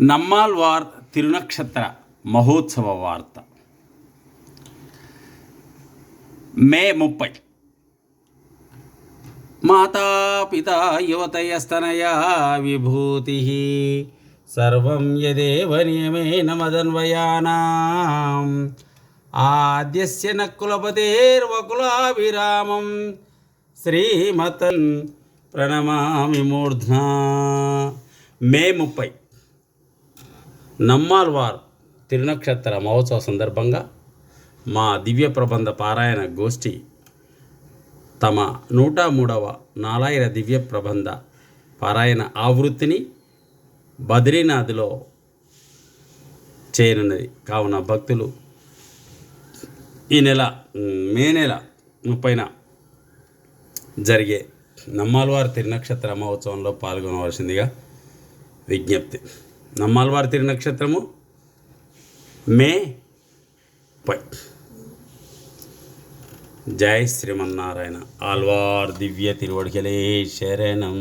నమ్మాల్వార్ తిరునక్షత్ర మహోత్సవ వార్త. మే 30. మాతాపితా యువతయస్తనయా విభూతి సర్వం యదేవ నియమేన మదన్వయానాం ఆద్యస్య నకులపతేర్వకులాభిరామం శ్రీమతన్ ప్రణమామి మూర్ధ్నా. మే 30 నమ్మాల్వార్ తిరునక్షత్ర మహోత్సవ సందర్భంగా మా దివ్య ప్రబంధ పారాయణ గోష్ఠి తమ 103వ నాలాయిర దివ్య ప్రబంధ పారాయణ ఆవృత్తిని బద్రీనాథ్లో చేయనున్నది. కావున భక్తులు ఈ మే నెల 30న జరిగే నమ్మాల్వార్ తిరునక్షత్ర మహోత్సవంలో పాల్గొనవలసిందిగా విజ్ఞప్తి. నమ్మాల్వార్ తిరునక్షత్రము మే 30. జై శ్రీమన్నారాయణ. ఆల్వార్ దివ్య తిరువడిగలే శరణం.